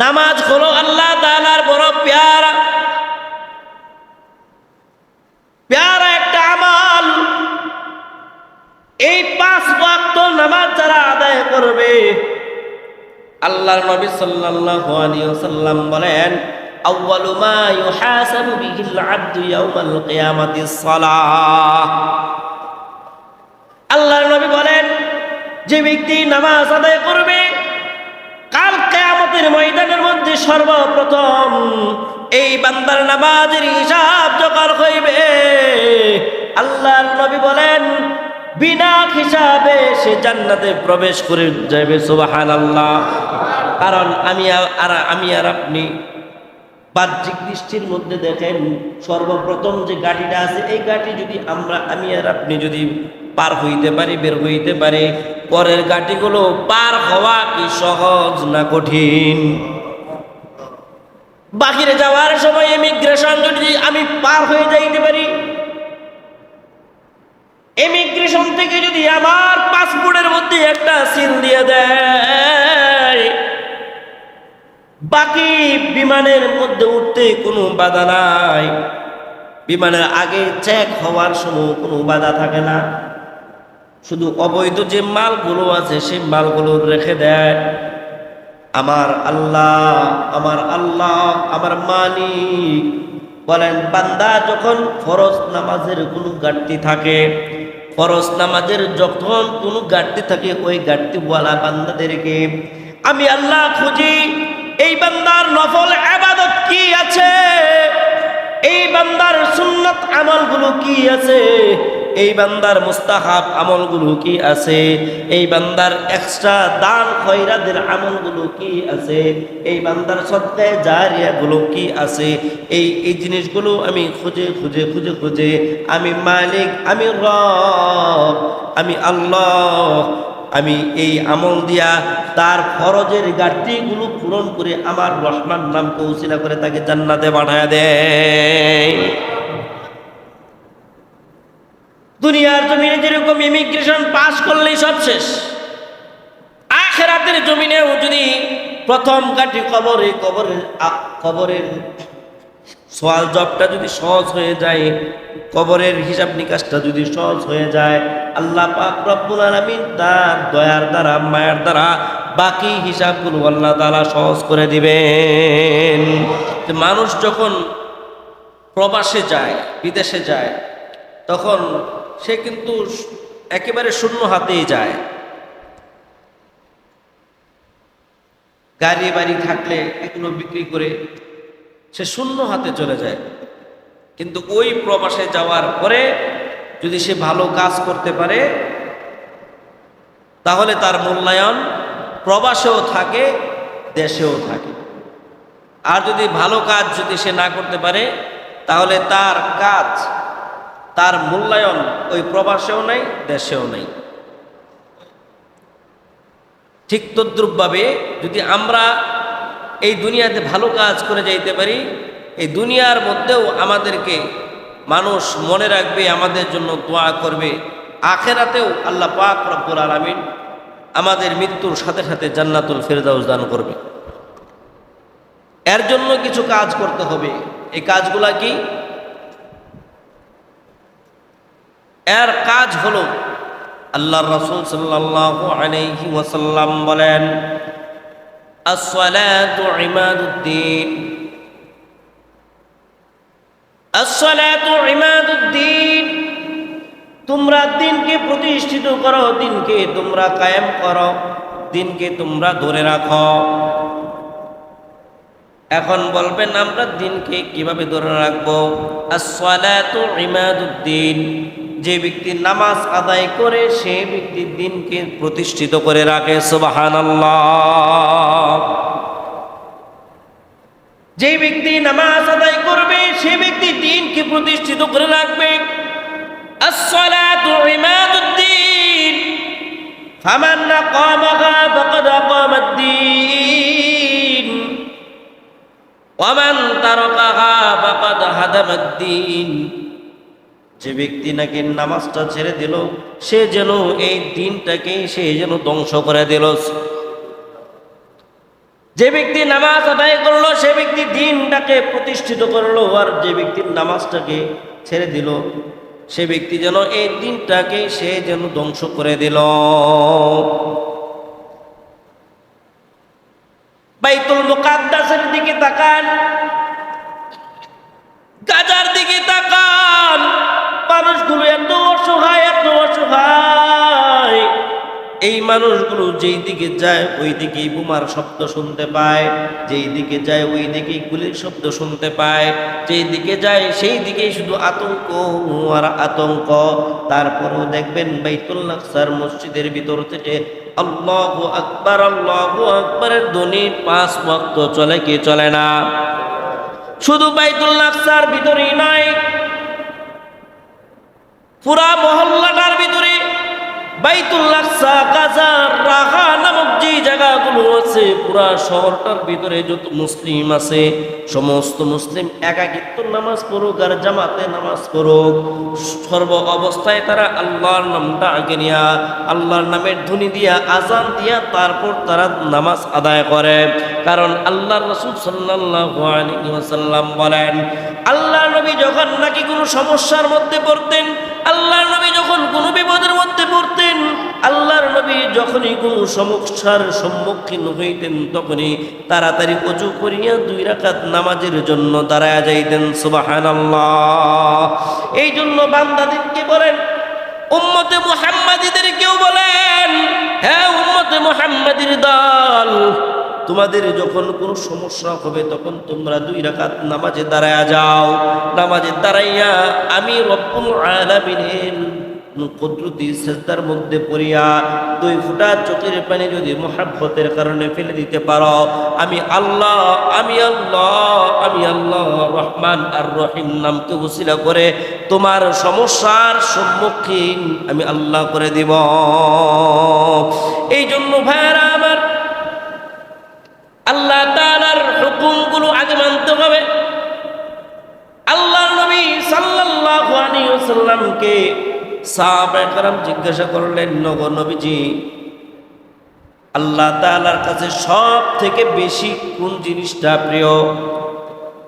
নামাজ হলো আল্লাহ তাআলার বড় প্যারা প্যারা একটা আমল। এই 5 ওয়াক্ত নামাজ যারা আদায় করবে, আল্লাহর নবী সাল্লাল্লাহু আলাইহি ওয়াসাল্লাম বলেন, আউয়ালু মা ইউহাসাবু বিহিল আবদু ইয়াউমাল কিয়ামাতিস সালাহ। আল্লাহর নবী বলেন, যে ব্যক্তি নামাজ আদায় করবে, কাল কিয়ামতের ময়দানের মধ্যে সর্বপ্রথম এই বান্দার নামাজের হিসাব যখন হইবে, আল্লাহর নবী বলেন বিনা হিসাবে সে জান্নাতে প্রবেশ করে যাবে। সুবহানাল্লাহ। কারণ আমি আর আপনি বাহ্যিক দৃষ্টির মধ্যে দেখেন, সর্বপ্রথম যে গাড়িটা আছে, এই গাড়ি যদি আমি আর আপনি যদি পার হইতে পারি, বের হইতে পারি, পরের গাড়িগুলো পার হওয়া কি সহজ না কঠিন? বাহিরে যাওয়ার সময় ইমিগ্রেশন যদি আমি পার হয়ে যাইতে পারি, ইমিগ্রেশন থেকে যদি আমার পাসপোর্টের মধ্যে একটা সিল দিয়ে দেয়, বাকি বিমানের মধ্যে উঠতে কোনো বাধা নাই। বিমানের আগে চেক হওয়ার সময় কোনো বাধা থাকে না। শুধু অবৈধ যে মালগুলো আছে সেই মালগুলো রেখে দেয়। আমার আল্লাহ আমার মালিক বলেন, বান্দা যখন ফরজ নামাজের কোনো ঘাটতি থাকে, ফরজ নামাজের যখন কোনো ঘাটতি থাকে, ওই ঘাটতিওয়ালা বান্দাদেরকে আমি আল্লাহ খুঁজি। এই বান্দার নফল ইবাদত কি আছে, এই বান্দার সুন্নাত আমলগুলো কি আছে, এই বান্দার মুস্তাহাব আমলগুলো কি আছে, এই বান্দার এক্সট্রা দান খয়রাতের আমলগুলো কি আছে, এই বান্দার সদকা জারিয়াগুলো কি আছে, এই জিনিসগুলো আমি খুঁজে আমি মালিক, আমি রব, আমি আল্লাহ, আমি এই আমল দিয়া তার ফরজের ঘাটতিগুলো পূরণ করে আমার রহমান নামকে উসিলা করে তাকে জান্নাতে পাঠায় দেয়। দুনিয়ার জমিনে যেরকম ইমিগ্রেশন পাস করলেই সব শেষ, আখিরাতের জমিনেও যদি প্রথম কাঠি কবরের সওয়াল জবটা যদি সহজ হয়ে যায়, কবরের হিসাব নিকাশটা যদি সহজ হয়ে যায়, আল্লাহ পাক রব্বুল আলামিন তার দয়ার দ্বারা, মায়ার দ্বারা বাকি হিসাবগুলো আল্লাহ তাআলা সহজ করে দিবেন। মানুষ যখন প্রবাসে যায়, বিদেশে যায়, তখন সে কিন্তু একেবারে শূন্য হাতেই যায়। গাড়ি বাড়ি থাকলে এগুলো বিক্রি করে সে শূন্য হাতে চলে যায়। কিন্তু ওই প্রবাসে যাওয়ার পরে যদি সে ভালো কাজ করতে পারে, তাহলে তার মূল্যায়ন প্রবাসেও থাকে, দেশেও থাকে। আর যদি ভালো কাজ যদি সে না করতে পারে, তাহলে তার কাজ, তার মূল্যায়ন ওই প্রবাসেও নাই, দেশেও নাই। ঠিক তদ্রূপভাবে যদি আমরা এই দুনিয়াতে ভালো কাজ করে যাইতে পারি, এই দুনিয়ার মধ্যেও আমাদেরকে মানুষ মনে রাখবে, আমাদের জন্য দোয়া করবে, আখিরাতেও আল্লাহ পাক রব্বুল আলামিন আমাদের মৃত্যুর সাথে সাথে জান্নাতুল ফেরদাউস দান করবে। এর জন্য কিছু কাজ করতে হবে। এই কাজগুলা কি? এর কাজ হলো, আল্লাহর রাসূল সাল্লাল্লাহু আলাইহি ওয়াসাল্লাম বলেন, as-salatu imaduddin, as-salatu imaduddin। তোমরা দিনকে প্রতিষ্ঠিত করো, দিনকে তোমরা কায়েম করো, দিনকে তোমরা ধরে রাখো। এখন বলবেন, আমরা দিনকে কিভাবে ধরে রাখবো? as-salatu imaduddin, যে ব্যক্তি নামাজ আদায় করে সে ব্যক্তি দিনকে প্রতিষ্ঠিত করে রাখে। সুবহানাল্লাহ। যে ব্যক্তি নামাজ আদায় করবে সে ব্যক্তি দিনকে প্রতিষ্ঠিত করে রাখবে। as-salatu imaduddin, faman aqamaha faqad aqama ad-din, wa man tarakaha faqad hadama ad-din। যে ব্যক্তি নাকি নামাজটা ছেড়ে দিল, সে যেন এই দিনটাকে সে যেন ধ্বংস করে দিল। যে ব্যক্তি নামাজ আদায় করলো সে ব্যক্তি দিনটাকে প্রতিষ্ঠিত করলো, আর যে ব্যক্তির নামাজটাকে ছেড়ে দিল সে ব্যক্তি যেন এই দিনটাকে সে যেন ধ্বংস করে দিল। বাইতুল মুকাদ্দাসের দিকে তাকান, গাজার দিকে তাকান, মানুষগুলো এত অসহায়, এত অসহায়। এই মানুষগুলো যেই দিকে যায় ওই দিকেই বোমার শব্দ শুনতে পায়, যেই দিকে যায় ওই দিকেই গুলির শব্দ শুনতে পায়, যেই দিকে যায় সেই দিকেই শুধু আতঙ্ক আর আতঙ্ক। তারপরও দেখবেন বাইতুল আকসার মসজিদের ভিতর থেকে আল্লাহু আকবারের ধ্বনি 5 ওয়াক্ত চলে কি চলে না? শুধু বাইতুল আকসার ভিতরেই নয়, পুরা মহল্লাটার ভিতরে বাইতুল আকসা, গাজা, রাহা নামক যে জায়গাগুলো আছে পুরা শহরটার ভিতরে যত মুসলিম আছে সমস্ত মুসলিম একাকিত্ব নামাজ পড়ুক আর জামাতে নামাজ পড়ুক, সর্ব অবস্থায় তারা আল্লাহর নামটা আগে নিয়া, আল্লাহর নামের ধ্বনি দিয়া, আজান দিয়া তারপর তারা নামাজ আদায় করে। কারণ আল্লাহর রাসূল সাল্লাল্লাহু আলাইহি ওয়াসাল্লাম বলেন, আল্লাহর নবী যখন নাকি কোনো সমস্যার মধ্যে পড়তেন, আল্লাহর নবী যখন কোনো বিপদের মধ্যে পড়তেন, আল্লাহর নবী যখনই কোনো সমস্যার সম্মুখীন হইতেন তখনই তাড়াতাড়ি ওযু করিয়া 2 রাকাত নামাজের জন্য দাঁড়ায়া যাইতেন। সুবহানাল্লাহ। এই জন্য বান্দাদেরকে বলেন, উম্মতে মুহাম্মাদীদেরকেও বলেন, হ্যাঁ উম্মতে মুহাম্মাদীর দল, তোমাদের যখন কোনো সমস্যা হবে তখন তোমরা 2 রাকাত নামাজে দাঁড়ায়া যাও। নামাজে দাঁড়াইয়া আমি রব্বুল আলামিনের কুদরতি সিজদার মধ্যে পড়িয়া 2 ফোঁটা চোখের পানি যদি মুহাব্বতের কারণে ফেলে দিতে পারো, আমি আল্লাহ রহমান আর রহিম নামকে ওসিলা করে তোমার সমস্যার সম্মুখীন আমি আল্লাহ করে দিব। এই জন্য ভাইরা আমার, আল্লাহ তাআলার হুকুমগুলো আগে মানতে হবে। আল্লাহর নবী সাল্লাল্লাহু আলাইহি ওয়াসাল্লামকে সাহাবায়ে কেরাম জিজ্ঞাসা করলেন, নগো নবীজি, আল্লাহ তাআলার কাছে সব থেকে বেশি কোন জিনিসটা প্রিয়?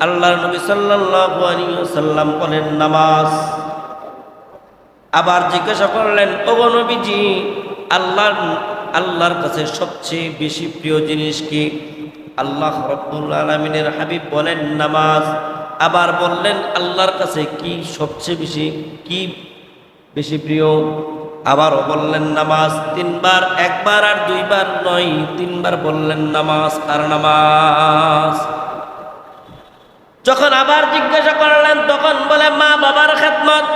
আল্লাহর নবী সাল্লাল্লাহু আলাইহি ওয়াসাল্লাম বলেন, নামাজ। আবার জিজ্ঞাসা করলেন, ওগো নবীজি, আল্লাহর কাছে সবচেয়ে বেশি প্রিয় জিনিস কি? আল্লাহ রাব্বুল আলামিনের হাবিব বলেন, নামাজ। আবার বললেন, আল্লাহর কাছে কি সবচেয়ে বেশি প্রিয়? আবারও বললেন, নামাজ। 3 বার, 1 বার আর 2 বার নয়, 3 বার বললেন নামাজ আর নামাজ। যখন আবার জিজ্ঞাসা করলেন তখন বলে মা বাবার খেদমত।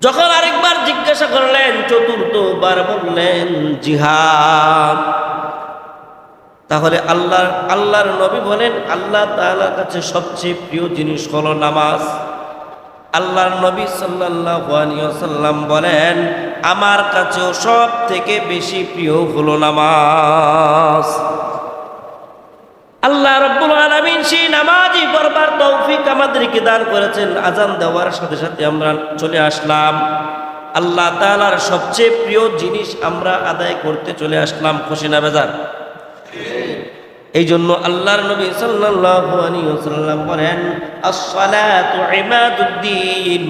যখন আরেকবার জিজ্ঞাসা করলেন 4বার বললেন জিহাদ। তাহলে আল্লাহর নবী বলেন, আল্লাহ তাআলার কাছে সবচেয়ে প্রিয় জিনিস হলো নামাজ। আল্লাহর নবী সাল্লাল্লাহু আলাইহি ওয়াসাল্লাম বলেন, আমার কাছেও সব থেকে বেশি প্রিয় হলো নামাজ। আল্লাহ রাব্বুল আলামিন সেই নামাজই পড়বার তৌফিক আমাদেরকে দান করেছেন। আজান দেওয়ার সাথে সাথে আমরা চলে আসলাম, আল্লাহ তাআলার সবচেয়ে প্রিয় জিনিস আমরা আদায় করতে চলে আসলাম। খুশি না বেজার? এই জন্য আল্লাহর নবী সাল্লাল্লাহু আলাইহি ওয়াসাল্লাম বলেন, আস-সালাতু ইমাদুদ্দিন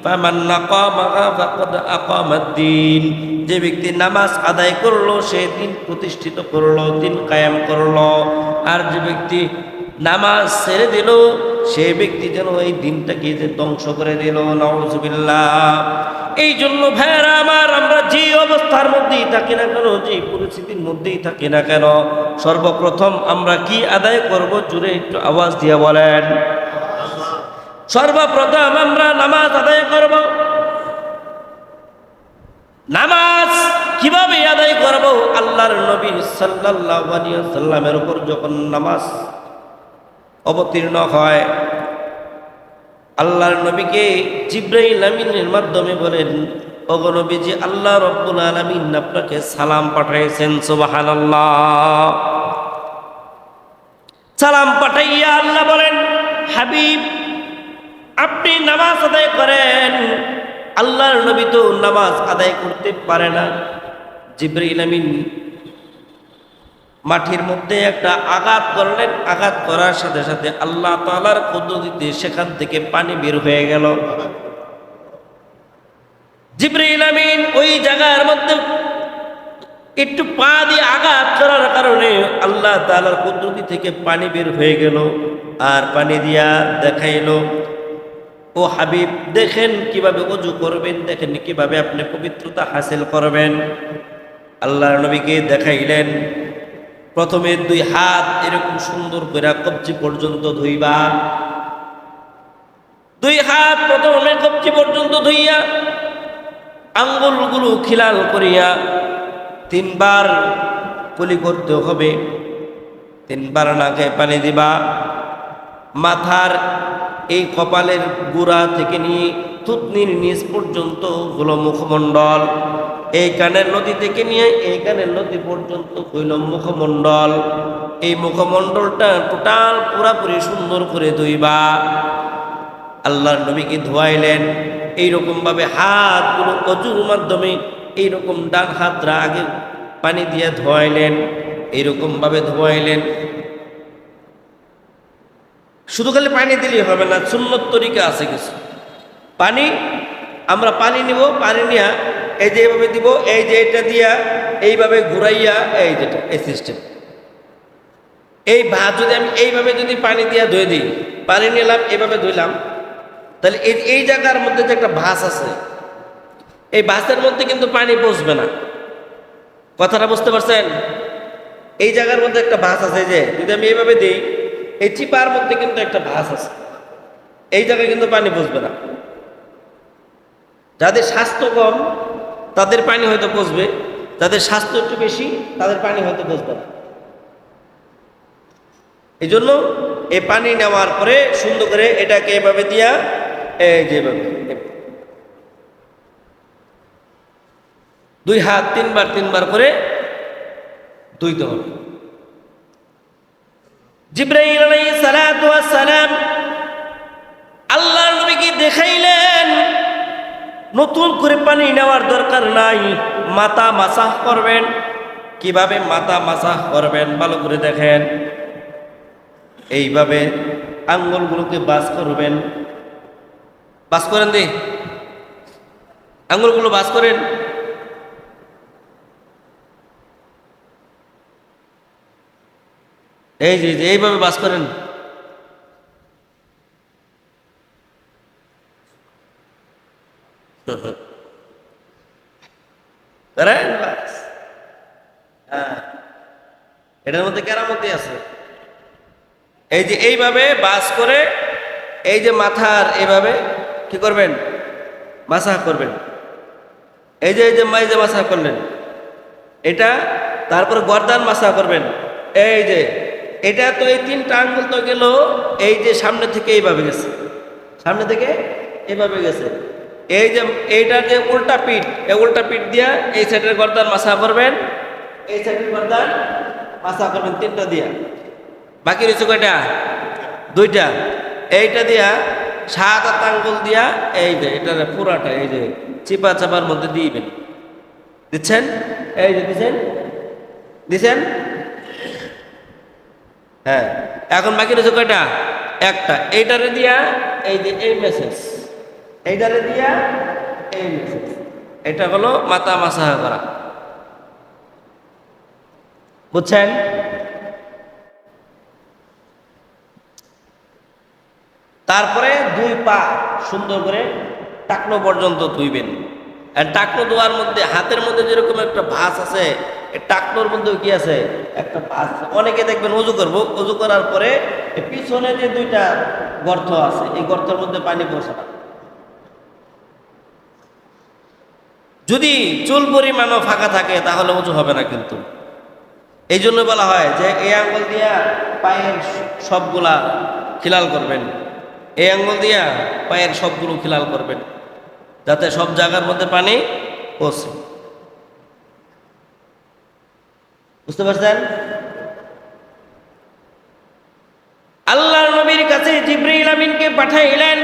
ফামান আকামাহা ফাকাদ আকামাদ্দিন। যে ব্যক্তি নামাজ আদায় করলো সে দিন প্রতিষ্ঠিত করলো, দিন কায়েম করলো। আর যে ব্যক্তি নামাজ ছেড়ে দিল সে ব্যক্তি যেন এই দিনটাকে যে ধ্বংস করে দিল। নাউযুবিল্লাহ। এই জন্য ভাইরা আমার, আমরা যে অবস্থার মধ্যেই থাকি না কেন, যে পরিস্থিতির মধ্যেই থাকি না কেন, সর্বপ্রথম আমরা কি আদায় করব? জোরে একটু আওয়াজ দিয়ে বলেন। সর্বপ্রথম আমরা নামাজ আদায় করব। নামাজ কিভাবে আদায় করব? আল্লাহর নবী সাল্লাল্লাহু আলাইহি ওয়াসাল্লামের উপর যখন নামাজ অবতীর্ণ হয়, আল্লাহর নবীকে জিবরাইল আমিনের মাধ্যমে বলেন, ওগো নবীজি, আল্লাহ রাব্বুল আলামিন আপনাকে সালাম পাঠাইছেন। সুবহানাল্লাহ। সালাম পাঠাইয়া আল্লাহ বলেন, হাবিব আপনি নামাজ আদায় করেন। আল্লাহর নবী তো নামাজ আদায় করতে পারে না। জিবরাইল আমিন মাটির মধ্যে একটা আঘাত করলেন, আঘাত করার সাথে সাথে আল্লাহ তাআলার কুদরতে সেখান থেকে পানি বের হয়ে গেল। জিবরাইল আমিন ওই জায়গার মধ্যে একটু পা দিয়ে আঘাত করার কারণে আল্লাহ তাআলার কুদরতি থেকে পানি বের হয়ে গেল। আর পানি দিয়া দেখাইল, ও হাবিব দেখেন কিভাবে ওযু করবেন, দেখেন কিভাবে আপনি পবিত্রতা হাসিল করবেন। আল্লাহর নবীকে দেখাইলেন, প্রথমে দুই হাত এরকম সুন্দর করে কবজি পর্যন্ত ধুইবা। দুই হাত প্রথমে কবজি পর্যন্ত ধুইয়া আঙ্গুলগুলো খিলাল করিয়া 3 বার কুলি করতে হবে। 3 বার নাকে পানি দিবা। মাথার এই কপালের গোড়া থেকে নিয়ে থুতনির নিচ পর্যন্ত হলো মুখমণ্ডল। এই কানের নদী থেকে নিয়ে এই কানের নদী পর্যন্ত হইল মুখমণ্ডল। এই মুখমণ্ডলটা টোটাল পুরাপুরি সুন্দর করে ধুইবা। আল্লাহর নবীকে ধোয়াইলেন। এইরকম ভাবে হাতগুলো অজুর মাধ্যমে এইরকম ডান হাতরা আগে পানি দিয়ে ধোয়াইলেন, এইরকম ভাবে ধোয়াইলেন। শুধু খালি পানি দিলেই হবে না, সুন্নত তরিকা আছে কিছু। পানি আমরা পানি নিব, পানি নিয়ে এই যে এইভাবে দিব, এই যে এটা দিয়া এইভাবে ঘুরাইয়া, এই যেটা এই সিস্টেম, এই ভাত যদি আমি এইভাবে যদি পানি দিয়া ধুয়ে দিই, পানি নিলাম এইভাবে ধুইলাম, তাহলে এই জায়গার মধ্যে যে একটা ভাঁজ আছে, এই ভাঁজের মধ্যে কিন্তু পানি পৌঁছবে না। কথাটা বুঝতে পারছেন? এই জায়গার মধ্যে একটা ভাঁজ আছে, যে যদি আমি এইভাবে দিই, এই চিপার মধ্যে কিন্তু একটা ভাঁজ আছে, এই জায়গায় কিন্তু পানি পৌঁছবে না। যাদের স্বাস্থ্য কম তাদের পানি হয়তো পৌঁছবে, যাদের স্বাস্থ্য একটু বেশি তাদের পানি হয়তো পৌঁছবে না। এই জন্য এই পানি নেওয়ার পরে সুন্দর করে এটাকে এভাবে দিয়া এই যেভাবে 2 হাত 3 বার করে ধুইতে হবে। জিবরাইল আলাইহিস সালাতু ওয়াস সালাম আল্লাহর নবীকে দেখাইলেন, নতুন করে পানি নেওয়ার দরকার নাই, মাথা মাসাহ করবেন। কিভাবে মাথা মাসাহ করবেন ভালো করে দেখেন। এইভাবে আঙ্গুলগুলোকে বাস করবেন, বাস করেন, দি আঙ্গুলগুলো বাস করেন। এই যে এইভাবে বাস করেন। করেন বাস। হ্যাঁ, এটার মধ্যে কেরামতি আছে। এই যে এইভাবে বাস করে এই যে মাথার এইভাবে কি করবেন, মাসাহ করবেন। এই যে মাসাহ করলেন এটা, তারপরে গর্দান মাসাহ করবেন। এই যে এটা তো এই 3টা আঙ্গুল তো গেল এই যে সামনে থেকে এইভাবে গেছে, সামনে থেকে এইভাবে গেছে। এই যে এইটার যে উল্টা পিঠ, এই উল্টা পিঠ দিয়া এই সাইডের গর্দান মাসাহ করবেন, এই সাইডের গর্দান মাসাহ করবেন 3টা দিয়া। বাকি রয়েছে কয়টা? 2টা। এইটা দিয়া 7 হাত আঙ্গুল দিয়া এই যে এটা পুরাটা এই যে চিপা চাপার মধ্যে দিবেন। দিচ্ছেন? এই যে দিচ্ছেন। হ্যাঁ, এখন বাকি রয়েছে কয়টা? একটা। এইটারে দিয়া এই যে এই মেসেজ, এইটারে দিয়া এই মেসেজ, এটা হলো মাথা মাসাহ করা। বুঝছেন? তারপরে 2 পা সুন্দর করে টাকনো পর্যন্ত ধুইবেন। আর টাকনো ধোয়ার মধ্যে হাতের মধ্যে যেরকম একটা ভাঁজ আছে, এই টাকনোর মধ্যেও কি আছে? একটা ভাঁজ। অনেকে দেখবেন ওযু করবো, ওযু করার পরে পিছনে যে 2টা গর্ত আছে, এই গর্তের মধ্যে পানি পৌঁছে না। যদি চুল পরিমাণও ফাঁকা থাকে তাহলে ওযু হবে না। কিন্তু এই জন্য বলা হয় যে এই আঙ্গুল দিয়া পায়ের সবগুলা খিলাল করবেন, এই আঙ্গুল দিয়া পায়ের সবগুলো খিলাল করবেন, যাতে সব জায়গার মধ্যে পানি পৌঁছে। বুঝতে পারছেন? আল্লাহর নবীর কাছে জিবরাইল আমিনকে পাঠাইলেন।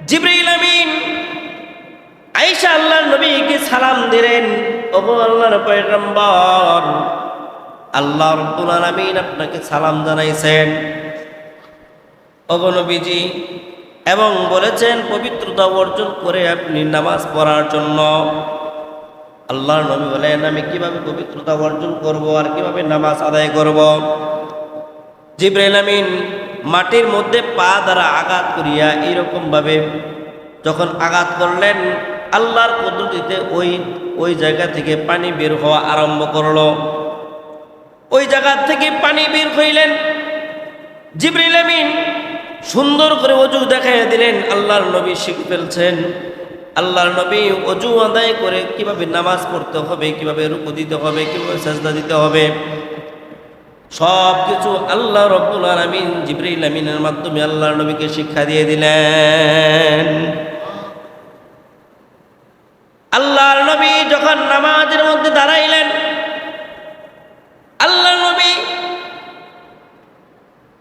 জিবরাইল আমিন আয়েশা আল্লাহর নবীকে সালাম দিলেন, ওগো আল্লাহর পয়গম্বর, আল্লাহ রাব্বুল আলামিন আপনাকে সালাম জানাইছেন ওগো নবীজি, এবং বলেছেন পবিত্রতা অর্জন করে আপনি নামাজ পড়ার জন্য। আল্লাহর নবী বলেন, আমি কিভাবে পবিত্রতা অর্জন করব আর কিভাবে নামাজ আদায় করব? জিবরাইল আমিন মাটির মধ্যে পা দ্বারা আঘাত করিয়া এইরকম ভাবে যখন আঘাত করলেন, আল্লাহর পদ্ধতিতে ওই জায়গা থেকে পানি বের হওয়া আরম্ভ করলো। ওই জায়গা থেকে পানি বের হইলেন। জিবরাইল আমিন সুন্দর করে ওযু দেখাইয়া দিলেন। আল্লাহর নবী শিখে ফেলছেন। আল্লাহর নবী ওযু আদায় করে কিভাবে নামাজ পড়তে হবে, কিভাবে রুকু দিতে হবে, কিভাবে সাজদা দিতে হবে, সব কিছু আল্লাহ রাব্বুল আলামিন জিবরাইল আমিনের মাধ্যমে আল্লাহর নবীকে শিক্ষা দিয়ে দিলেন। আল্লাহর নবী যখন নামাজের মধ্যে দাঁড়াইলেন, আল্লাহর নবী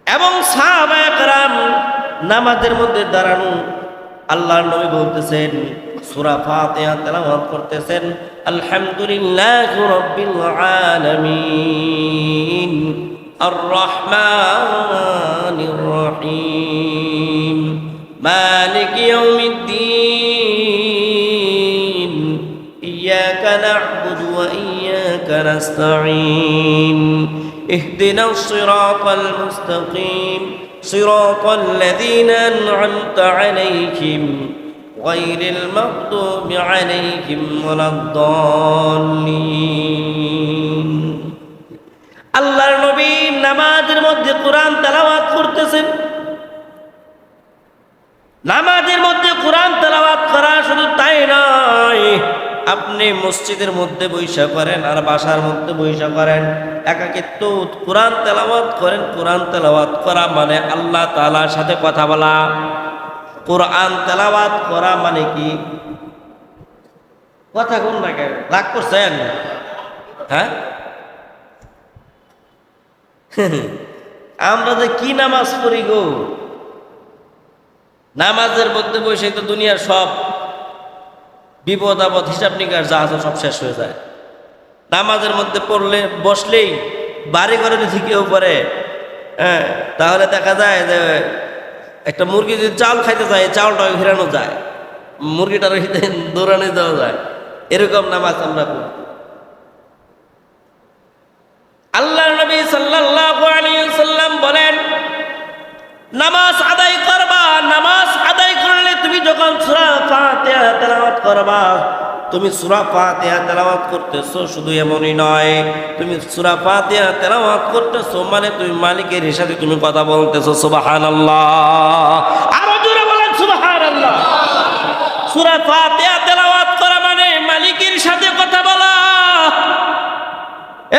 এবং সাহাবায়ে কেরাম নামাজের মধ্যে দাঁড়ানো, আল্লাহর নবী বলতেছেন, সূরা ফাতিহা তেলাওয়াত করতেছেন, আলহামদুলিল্লাহি রাব্বিল আলামিন আর রহমানির রহিম মালিকি ইয়াউমিদ্দিন ইয়াকা না'বুদু ওয়া ইয়াকা নাস্তাঈন ইহদিনাস সিরাতাল মুস্তাকিম সিরাতাল লাযীনা আন'আমতা আলাইহিম গায়রিল মাগদুবি আলাইহিম ওয়ালাদ-দাল্লিন। আল্লাহর নবী নামাজের মধ্যে কোরআন তেলাওয়াত করতেছেন। নামাজের মধ্যে কোরআন তেলাওয়াত করা শুধু তাই নয়, আপনি মসজিদের মধ্যে বৈশা করেন আর বাসার মধ্যে বৈশা করেন, একাকিত্ব কোরআন তেলাওয়াত করেন। কোরআন তেলাওয়াত করা মানে আল্লাহ তাআলার সাথে কথা বলা। কোরআন তেলাওয়াত করা মানে কি? কথা কোন না কেন রাগ করছেন? হ্যাঁ, আমরা যে কি নামাজ পড়ি গো, নামাজের মধ্যে বসে তো দুনিয়ার সব বিপদ আপদ হিসাব নিকাশ যা আছে সব শেষ হয়ে যায়। নামাজের মধ্যে পড়লে বসলেই বাড়ি ঘরে যদি কেউ পড়ে, হ্যাঁ, তাহলে দেখা যায় যে একটা মুরগি যদি চাউল খাইতে যায়, চাউলটাও ফেরানো যায়, মুরগিটার দৌড়ানো দেওয়া যায়। এরকম নামাজ আমরা পড়ি। আল্লাহর নবী সাল্লাল্লাহু আলাইহি ওয়াসাল্লাম বলেন, নামাজ আদায় করবা। নামাজ আদায় করলে তুমি যখন সূরা ফাতিহা তেলাওয়াত করবা, তুমি সূরা ফাতিহা তেলাওয়াত করতেছো শুধু এমনই নয়, তুমি সূরা ফাতিহা তেলাওয়াত করতেছো মানে তুমি মালিকের সাথে তুমি কথা বলতেছো। সুবহানাল্লাহ, আরো জোরে বলেন সুবহানাল্লাহ। সূরা ফাতিহা তেলাওয়াত করা মানে মালিকের সাথে কথা বলা।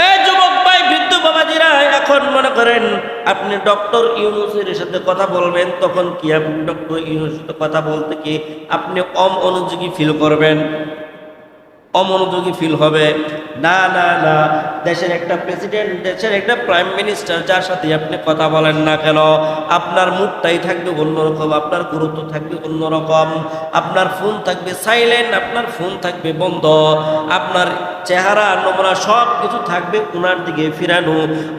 এই যুবক ভাই, বৃদ্ধ বাবাজিরা, এখন মনে করেন আপনি ডক্টর ইউনূসের সাথে কথা বলবেন, তখন কি আপনি ডক্টর ইউনূসের সাথে কথা বলতে কি আপনি অমনোযোগী ফিল করবেন? অমনোযোগী ফিল হবে না। না না, দেশের একটা প্রেসিডেন্ট, দেশের একটা প্রাইম মিনিস্টার, যার সাথে আপনি কথা বলেন না কেন, আপনার মুডটাই থাকবে অন্যরকম, আপনার গুরুত্ব থাকবে অন্যরকম, আপনার ফোন থাকবে সাইলেন্ট, আপনার ফোন থাকবে বন্ধ, আপনার চেহারা নমুনা সব কিছু থাকবে ওনার দিকে ফিরানো।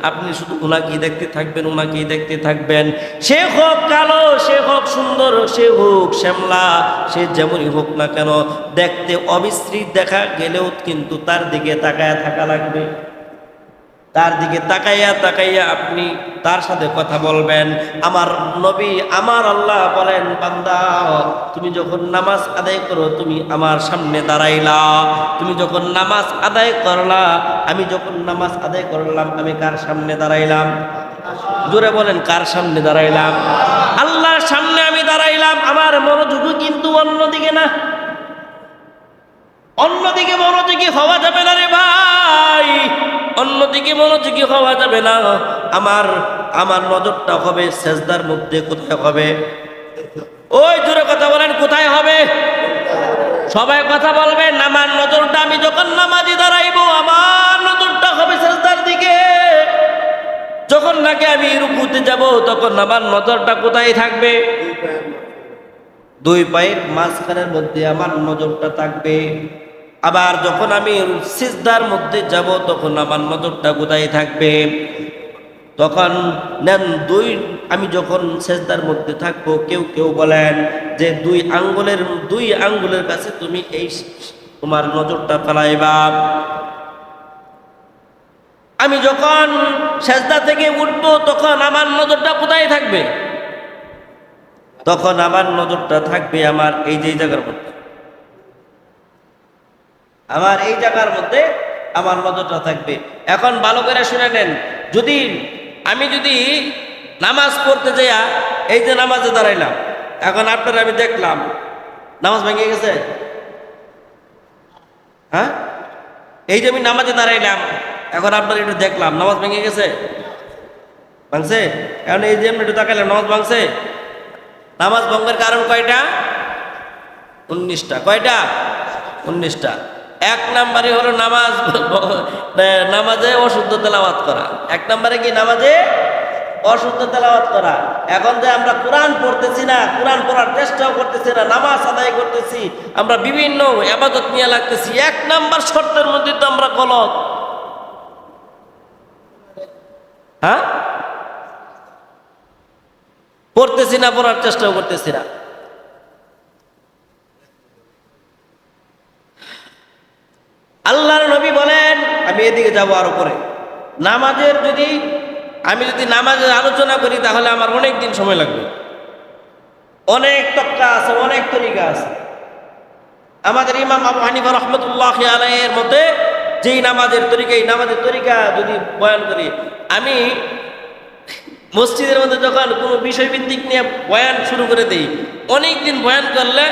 আপনি শুধু ওনাকেই দেখতে থাকবেন, ওনাকেই দেখতে থাকবেন। সে হোক কালো, সে হোক সুন্দর, সে হোক শ্যামলা, সে যেমনই হোক না কেন, দেখতে অবিশ্রী দেখা গেলেও কিন্তু তার দিকে তাকায়া থাকা লাগবে। তার দিকে তাকাইয়া তাকাইয়া আপনি তার সাথে কথা বলবেন। আমার নবী, আমার আল্লাহ বলেন, বান্দা তুমি যখন নামাজ আদায় করো তুমি আমার সামনে দাঁড়াইলা। তুমি যখন নামাজ আদায় করলা, আমি যখন নামাজ আদায় করলাম, আমি কার সামনে দাঁড়াইলাম? জোরে বলেন, কার সামনে দাঁড়াইলাম? আল্লাহর সামনে আমি দাঁড়াইলাম। আমার মনোযোগ কিন্তু অন্যদিকে না, অন্যদিকে মনোযোগী হওয়া যাবে না রে ভাই, অন্যদিকে মনোযোগী হওয়া যাবে না। আমার নজরটা হবে সেজদার মধ্যে। কোথায় হবে? ওই জোরে কথা বলেন, কোথায় হবে? সবাই কথা বলবেন। আমার নজরটা, আমি যখন নামাজে দাঁড়াইবো, আমার নজরটা হবে সেজদার দিকে। যখন নাকি আমি রুকুতে যাব, তখন আমার নজরটা কোথায় থাকবে? দুই পায়ের মাঝখানের মধ্যে আমার নজরটা থাকবে। আবার যখন আমি সিজদার মধ্যে যাব তখন আমার নজরটা কোথায় থাকবে? তখন নেন আমি যখন সেজদার মধ্যে থাকবো, কেউ কেউ বলেন যে দুই আঙ্গুলের কাছে তুমি এই তোমার নজরটা ফেলাইবা। আমি যখন সেজদা থেকে উঠবো তখন আমার নজরটা কোথায় থাকবে? তখন আমার নজরটা থাকবে আমার এই যে জায়গার মধ্যে, আমার এই জায়গার মধ্যে আমার নজরটা থাকবে। এখন ভালো করে শুনে নেন, আমি যদি নামাজ পড়তে যাইয়া এই যে নামাজে দাঁড়াইলাম, এখন আপনারা আমি দেখলাম নামাজ ভেঙে গেছে। হ্যাঁ, এই যে আমি নামাজে দাঁড়াইলাম, এখন আপনারা একটু দেখলাম নামাজ ভেঙে গেছে, ভাঙছে? এখন এই যে আমি একটু তাকাইলাম নামাজ ভাঙছে। নামাজ ভঙ্গের কারণ কয়টা? 19টা। কয়টা? 19টা। এক নম্বরে হলো নামাজে অশুদ্ধ তেলাওয়াত করা। এক নম্বরে কি? নামাজে অশুদ্ধ তেলাওয়াত করা। এখন যে আমরা কোরআন পড়তেছি না, কোরআন পড়ার চেষ্টাও করতেছি না, নামাজ আদায় করতেছি, আমরা বিভিন্ন ইবাদত নিয়ে লাগতেছি, এক নাম্বার শর্তের মধ্যে তো আমরা গলত। হ্যাঁ, পড়তেছি না, পড়ার চেষ্টাও করতেছি না। আল্লাহর নবী বলেন, আমি এদিকে যাব আরো পরে, আমি যদি নামাজের আলোচনা করি তাহলে আমার অনেক দিন সময় লাগবে। অনেক তক্কা আছে, অনেক তরিকা আছে। আমাদের ইমাম আবু হানিফা রাহমাতুল্লাহি আলাইহির মতে যেই নামাজের তরিকা যদি বয়ান করি, আমি মসজিদের মধ্যে যখন কোনো বিষয়ভিত্তিক নিয়ে বয়ান শুরু করে দিই, অনেক দিন বয়ান করলে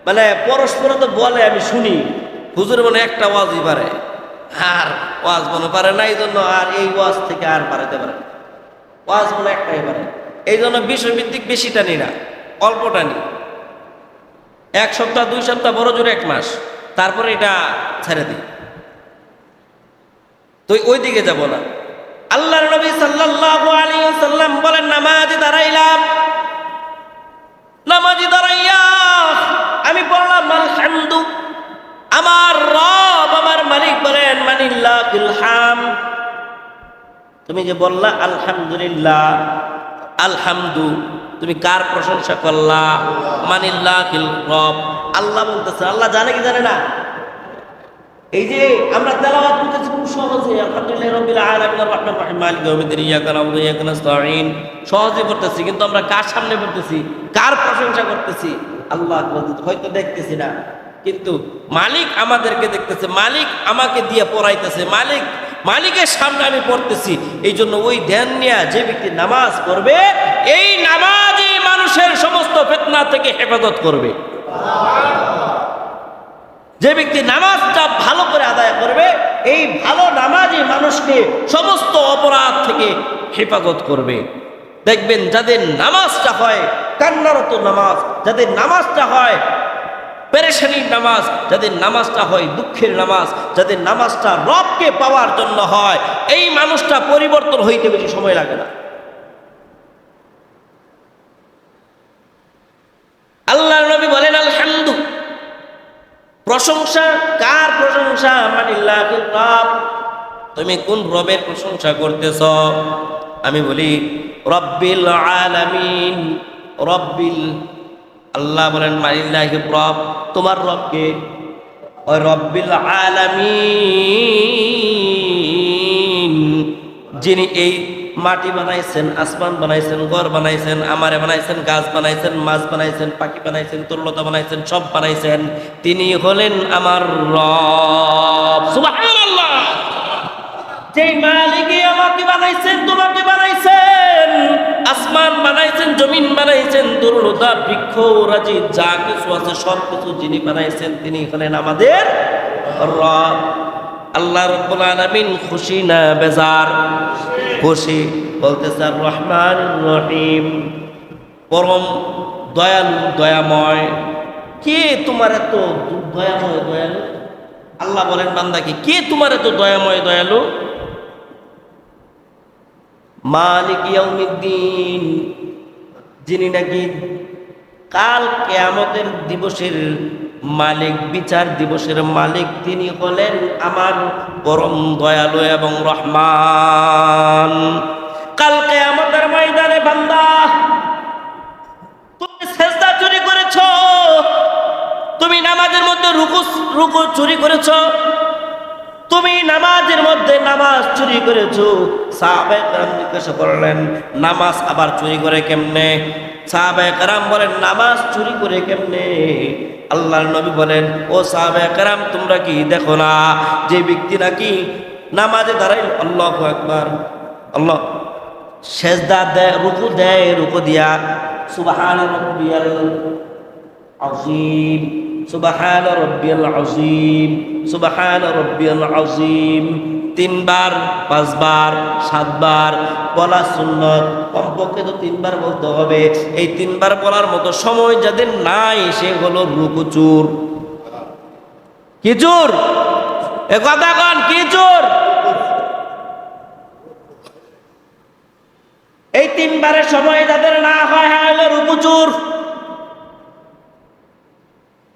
মানে পরস্পর তো বলে, আমি শুনি হুজুর মনে একটা ওয়াজই পারে, আর ওয়াজ মনে পারে না, এই জন্য আর এই ওয়াজ থেকে আর পারাতে পারে না, ওয়াজ মনে একটাই পারে। এই জন্য বিষয়ভিত্তিক বেশি টানি না, অল্প টানি। 1 সপ্তাহ 2 সপ্তাহ, বড় জোরে 1 মাস, তারপরে এটা ছেড়ে দিই। তো ওই দিকে যাব না। আল্লাহর নবী সাল্লাল্লাহু আলাইহি ওয়াসাল্লাম বলেন, নামাজে দাঁড়াইয়া আমি বললাম আলহামদু, আমার রব আমার মালিক বলেন মানিল্লাহিল হামদ। তুমি যে বললা আলহামদুলিল্লাহ, আলহামদু, তুমি কার প্রশংসা করলা? মানিল্লাহিল রব, আল্লাহ বলতেছে। আল্লাহ জানে কি জানে না? এই যে আমরা তেলাওয়াত করতেছি খুব সহজে, আলহামদুলিল্লাহি রাব্বিল আলামিন আর রাহমানির রহিম মালিকি ইয়াউমিদ্দিন ইয়্যাকা না'বুদু ওয়া ইয়্যাকা নাস্তাঈন, সহজে পড়তেছি, কিন্তু আমরা কার সামনে পড়তেছি? কার প্রশংসা করতেছি? আল্লাহ হয়তো দেখতেছি না, কিন্তু মালিক আমাদেরকে দেখতেছে, মালিক আমাকে দিয়ে পড়াইতেছে, মালিকের সামনে আমি পড়তেছি। এই জন্য ওই ধ্যান নিয়ে যে ব্যক্তি নামাজ পড়বে, এই নামাজই মানুষের সমস্ত ফিতনা থেকে হেফাজত করবে। যে ব্যক্তি নামাজটা ভালো করে আদায় করবে, এই ভালো নামাজই মানুষকে সমস্ত অপরাধ থেকে হেফাজত করবে। দেখবেন যাদের নামাজটা হয় কান্নারত নামাজ, যাদের নামাজটা হয় পেরেশানির নামাজ, যাদের নামাজটা হয় দুঃখের নামাজ, যাদের নামাজটা রবকে পাওয়ার জন্য হয়, এই মানুষটা পরিবর্তন হইতে বেশি সময় লাগে না। আল্লাহর নবী বলেন আলহামদু, প্রশংসা কার প্রশংসা? মানিল্লাহির রব, তুমি কোন রবের প্রশংসা করতেছ? আমি বলি রব্বিল আলামিন, আল্লাহ বলেন মানিল্লাহির রব, তোমার রবকে। ওই রব্বিল আলামিন, যিনি এই মাটি বানাইছেন, আসমান বানাইছেন, ঘর বানাইছেন, আমারে বানাইছেন, গাছ বানাইছেন, মাছ বানাইছেন, পাখি বানাইছেন, তরলতা বানাইছেন, সব বানাইছেন, তিনি হলেন আমার রব। সুবহানাল্লাহ। যেই মালিকই আমাকে বানাইছেন, তোমাকে বানাইছেন, আসমান বানাইছেন, জমিন বানাইছেন, তরলতা, বৃক্ষ, রাজি যা কিছু আছে সব কিছু যিনি বানাইছেন, তিনি হলেন আমাদের রব। আল্লাহ রাব্বুল আলামিন খুশি না বেজার? খুশি। বলতেছে আর রহমান রহিম, পরম দয়ালু দয়াময়। কে তোমার এত দয়াময় দয়ালু? আল্লাহ বলেন বান্দাকে, কে তোমার এত দয়াময় দয়ালু? মালিক ইয়াউমিদ্দিন, যিনি নাকি কাল কিয়ামতের দিবসের মালিক, বিচার দিবসের মালিক তিনি হলেন আমার পরম দয়ালু এবং রহমান। কাল কিয়ামতের ময়দানে বান্দা, তুমি সিজদা চুরি করেছো, তুমি নামাজের মধ্যে রুকু চুরি করেছো, তুমি নামাজের মধ্যে নামাজ চুরি করেছো। সাহাবায়ে কেরাম জিজ্ঞাসা করলেন, নামাজ আবার চুরি করে কেমনে? সাহাবায়ে কেরাম বলেন, নামাজ চুরি করে কেমনে? আল্লাহর নবী বলেন, ও সাহাবায়ে কেরাম, তোমরা কি দেখো না যে ব্যক্তি নাকি নামাজে দাঁড়াই আল্লাহু আকবার, আল্লাহ সেজদা দেয়, রুকু দিয়া সুবহান রাব্বিয়াল আযীম, সুবহান রাব্বিয়াল আযীম, সুবহান রাব্বিয়াল আযীম 3 বার, 5 বার, 7 বার বলা সুন্নত। কমপক্ষে তো 3 বার বলতে হবে। এই 3 বার বলার মতো সময় যাদের নাই সে হলো রুকু চোর। কি চোর? এ কথা কন, কি চোর? এই 3 বারের সময় যাদের না হয় হলো রুকু চোর।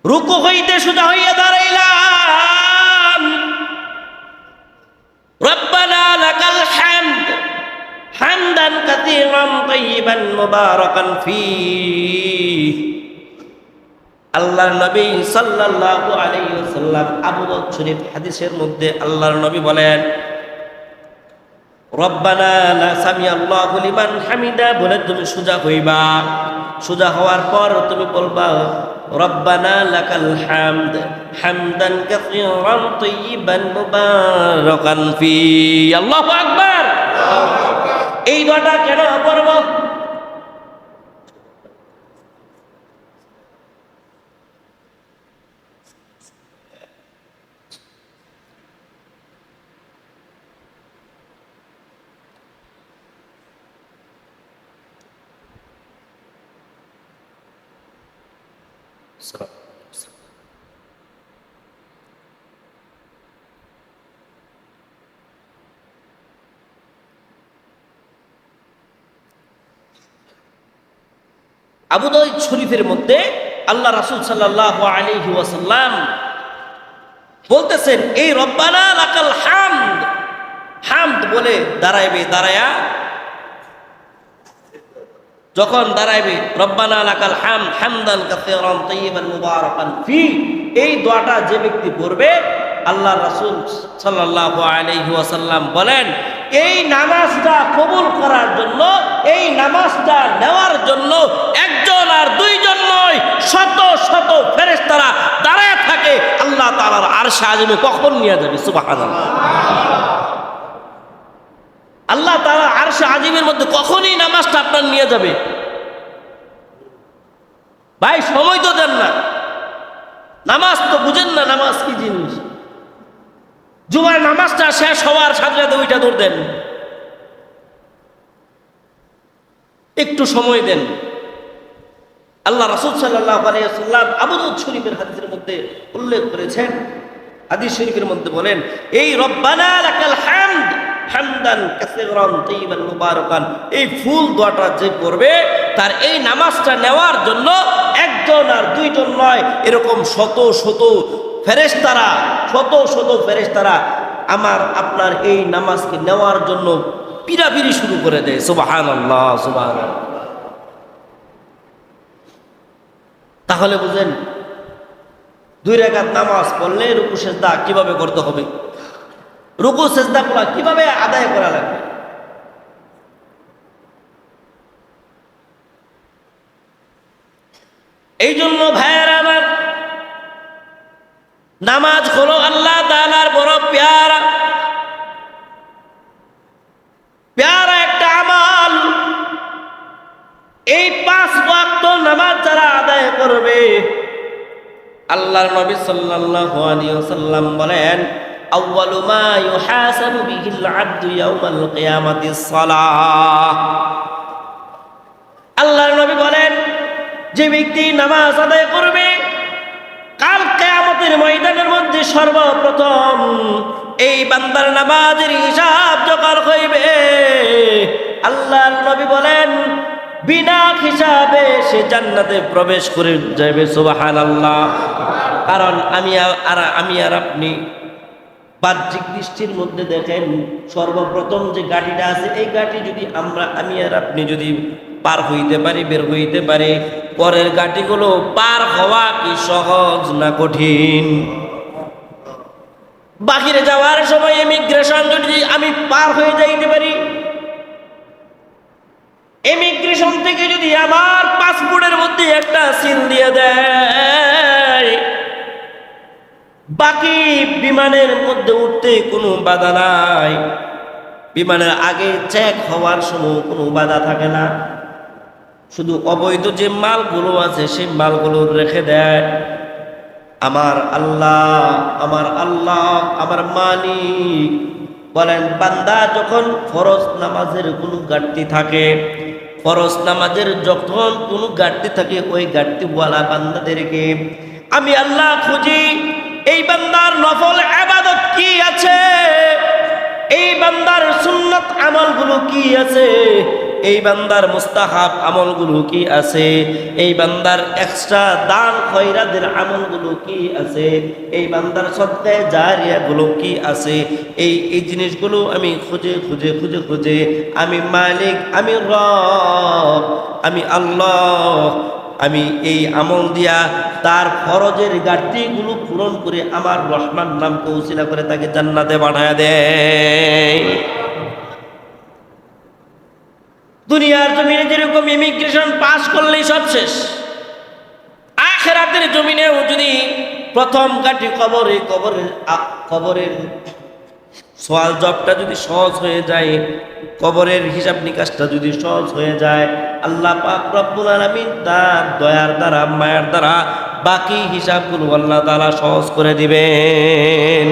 রুকু হইতে সোজা হইয়া দাঁড়াইলাম, রব্বানা লাকাল হামদ হামদান কাসীরান তাইয়িবান মুবারাকান ফীহ। আল্লাহর নবী সাল্লাল্লাহু আলাইহি ওয়াসাল্লাম আবু দাউদ শরীফ হাদিসের মধ্যে আল্লাহর নবী বলেন, রব্বানা লা সামিআল্লাহু লিমান হামিদা বলে তুমি সোজা হইবা। সোজা হওয়ার পর তুমি বলবা, রব্বানা লাকাল হামদ হামদান কাসীরান তাইয়িবান মুবারাকান ফী। আল্লাহু আকবার। এই দোয়াটা কেন করব? আবু দাউদ শরীফের মধ্যে আল্লাহ রাসূল সাল্লাল্লাহু আলাইহি ওয়াসাল্লাম বলতেছেন, এই রব্বানা লাকাল হামদ, হামদ বলে দাঁড়াইবে, দাঁড়ায়া যখন দাঁড়াইবে রব্বানা লাকাল হামদ হামদান কাসীরান তাইয়িবান মুবারাকান ফী, এই দোয়াটা যে ব্যক্তি পড়বে আল্লাহ রাসূল সাল্লাল্লাহু আলাইহি ওয়াসাল্লাম বলেন, এই নামাজটা কবুল করার জন্য, এই নামাজটা নেওয়ার জন্য একজন আর দুইজন নয়, শত শত ফেরেশতারা দাঁড়ায় থাকে আল্লাহ তাআলার আরশে আজিমে। কখন নিয়ে যাবে? সুবহানাল্লাহ। আল্লাহ তাআলা আরশে আজিমের মধ্যে কখনই নামাজটা আপনার নিয়ে যাবে। ভাই সময় তো দেন না, নামাজ তো বুঝেন না নামাজ কি জিনিস। জুমার নামাজটা শেষ হওয়ার সাথে সাথে ওইটা দৌড় দেন, একটু সময় দেন। আল্লাহ রাসূল সাল্লাল্লাহু আলাইহি ওয়াসাল্লাম আবু দাউদ শরীফের হাদিসের মধ্যে উল্লেখ করেছেন, হাদিস শরীফের মধ্যে বলেন, এই রব্বানা লাকাল হামদ হামদান কাসীরান তাইয়িবান মুবারাকান, এই ফুল দোয়াটা যে পড়বে তার এই নামাজটা নেওয়ার জন্য একজন আর দুইজন নয়, এরকম শত শত ফেরেশতারা, শত শত ফেরেশতারা আমার আপনার এই নামাজকে নেওয়ার জন্য পিরাপিরি শুরু করে দেয়। সুবহানাল্লাহ, সুবহানাল্লাহ। তাহলে বুঝেন 2 রাকাত নামাজ পড়লে রুকু সেজদা কিভাবে করতে হবে, রুকু সেজদা গুলা কিভাবে আদায় করা লাগবে। এই জন্য ভাইয়েরা আমার, নামাজ হলো আল্লাহ তাআলার বড় প্যারা প্যারা একটা আমল। এই 5 ওয়াক্ত নামাজ যারা আদায় করবে, আল্লাহর নবী সাল্লাল্লাহু আলাইহি ওয়াসাল্লাম বলেন, আউয়ালু মা ইউহাসাবু বিহিল আবদু ইয়াউমাল কিয়ামাতিস সালাহ। আল্লাহর নবী বলেন, যে ব্যক্তি নামাজ আদায় করবে কাল কিয়ামতের ময়দানের মধ্যে সর্বপ্রথম এই বান্দার নামাজের হিসাব যখন হইবে, আল্লাহর নবী বলেন বিনা হিসাবে সে জান্নাতে প্রবেশ করে যাবে। সুবহানাল্লাহ। কারণ আমি আর আপনি বাহ্যিক দৃষ্টির মধ্যে দেখেন, সর্বপ্রথম যে গাড়িটা আছে এই গাড়ি যদি আমি আর আপনি যদি পার হইতে পারি, বের হইতে পারি, পরের গাড়িগুলো পার হওয়া কি সহজ না কঠিন? বাহিরে যাওয়ার সময় ইমিগ্রেশন যদি আমি পার হয়ে যাইতে পারি, ইমিগ্রেশন থেকে যদি আমার পাসপোর্টের মধ্যে একটা সিল দিয়ে দেয়, বাকি বিমানের মধ্যে উঠতে কোনো বাধা নাই, বিমানের আগে চেক হওয়ার সময় কোনো বাধা থাকে না, শুধু অবৈধ যে মালগুলো আছে সেই মালগুলো রেখে দেয়। আমার আল্লাহ আমার মালিক বলেন, বান্দা যখন ফরজ নামাজের কোনো ঘাটতি থাকে, ফরজ নামাজের যখন কোনো ঘাটতি থাকে, ওই ঘাটতিওয়ালা বান্দাদেরকে আমি আল্লাহ খুঁজি। এই বান্দার নফল ইবাদত কি আছে, এই বান্দার সুন্নাত আমলগুলো কি আছে, এই বান্দার মুস্তাহাব আমলগুলো কি আছে, এই বান্দার এক্সট্রা দান খয়রাতের আমলগুলো কি আছে, এই বান্দার সদকা জারিয়াগুলো কি আছে, এই জিনিসগুলো আমি খুঁজে আমি মালিক, আমি রব, আমি আল্লাহ, আমি এই আমল দিয়া তার ফরজের ঘাটতিগুলো পূরণ করে আমার রহমান নামকে উসিলা করে তাকে জান্নাতে পাঠায় দেয়। দুনিয়ার জমিনে যেরকম ইমিগ্রেশন পাস করলেই সব শেষ, আখিরাতের জমিনেও যদি প্রথম কাটি কবরের সওয়াল জবটা যদি সহজ হয়ে যায়, কবরের হিসাব নিকাশটা যদি সহজ হয়ে যায়, আল্লাহ পাক রব্বুল আলামিন তার দয়ার দ্বারা, মায়ার দ্বারা বাকি হিসাবগুলো আল্লাহ তাআলা সহজ করে দিবেন।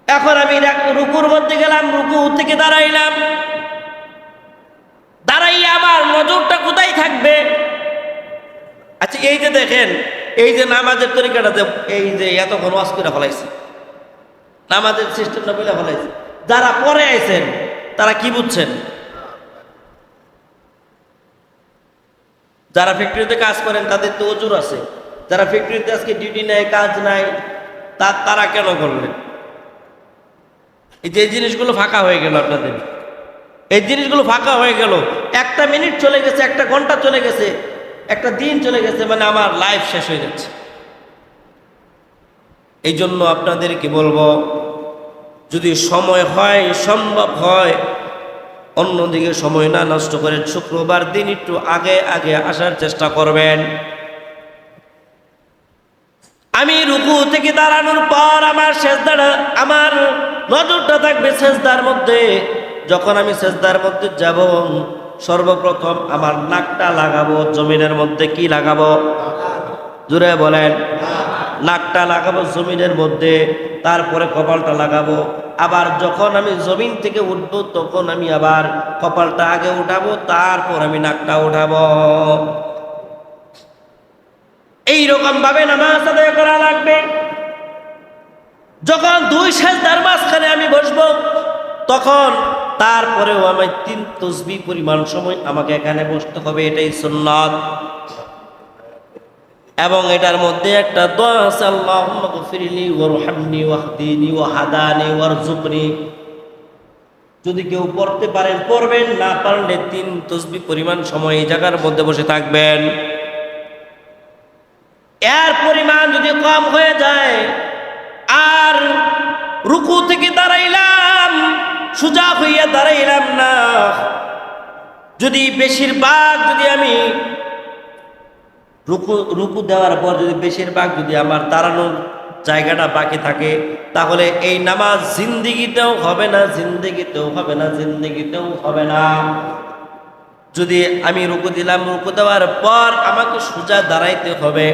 এখন আমি রুকুর মধ্যে গেলাম, রুকু থেকে দাঁড়াইলাম, দাঁড়াইয়া আমার নজরটা কোথায় থাকবে? আচ্ছা, এই যে দেখেন, এই যে নামাজের তরিকাটাতে এই যে এতক্ষণ ওয়াজ করে ফলাইছে, নামাজের সিস্টেমটা বলে ফলাইছে, যারা পরে আইছেন তারা কি বুঝছেন? যারা ফ্যাক্টরিতে কাজ করেন তাদের তো ওজুর আছে, যারা ফ্যাক্টরিতে আজকে ডিউটি নেয়, কাজ নাই, তারা কেন করলেন? এই যে জিনিসগুলো ফাঁকা হয়ে গেল, আপনাদের এই জিনিসগুলো ফাঁকা হয়ে গেল, একটা মিনিট চলে গেছে, একটা ঘন্টা চলে গেছে, একটা দিন চলে গেছে, মানে আমার লাইফ শেষ হয়ে যাচ্ছে। এই জন্য আপনাদেরকে বলবো, যদি সময় হয়, সম্ভব হয়, অন্যদিকে সময় না নষ্ট করে শুক্রবার দিন একটু আগে আসার চেষ্টা করবেন। আমি রুকু থেকে দাঁড়ানোর পর আমার নজরটা থাকবে সেজদার মধ্যে। যখন আমি সেজদার মধ্যে যাব, সর্বপ্রথম আমার নাকটা লাগাবো জমিনের মধ্যে। কি লাগাবো? জোরে বলেন। নাকটা লাগাবো জমিনের মধ্যে, তারপরে কপালটা লাগাবো। আবার যখন আমি জমিন থেকে উঠবো, তখন আমি আবার কপালটা আগে উঠাবো, তারপর আমি নাকটা উঠাবো। এইরকম ভাবে নামাজ আদায় করা লাগবে। যখন দুই সেজদার মাঝখানে আমি বসবো, তখন তারপরেও আমি 3 তাসবিহ পরিমাণ সময় আমাকে এখানে বসতে হবে, এটাই সুন্নাত। এবং এটার মধ্যে একটা দোয়া আছে, আল্লাহুম্মা গফিরলি ওয়ারহামনি ওয়াহদিনি ওয়াহাদানি ওয়ারযুকনি। যদি কেউ পড়তে পারেন পড়বেন, না পারলে 3 তাসবিহ পরিমাণ সময় এই জায়গার মধ্যে বসে থাকবেন। এর পরিমাণ যদি কম হয়ে যায়, আর রুকু থেকে দাঁড়াইলাম, সোজা হইয়া দাঁড়াইলাম না, যদি বেশিরভাগ যদি আমি রুকু দেওয়ার পর যদি বেশিরভাগ যদি আমার দাঁড়ানোর জায়গাটা বাকি থাকে, তাহলে এই নামাজ জিন্দেগিতেও হবে না, জিন্দেগিতেও হবে না, জিন্দেগিতেও হবে না। যদি আমি রুকু দিলাম, রুকু দেওয়ার পর আমাকে সোজা দাঁড়াইতে হবে,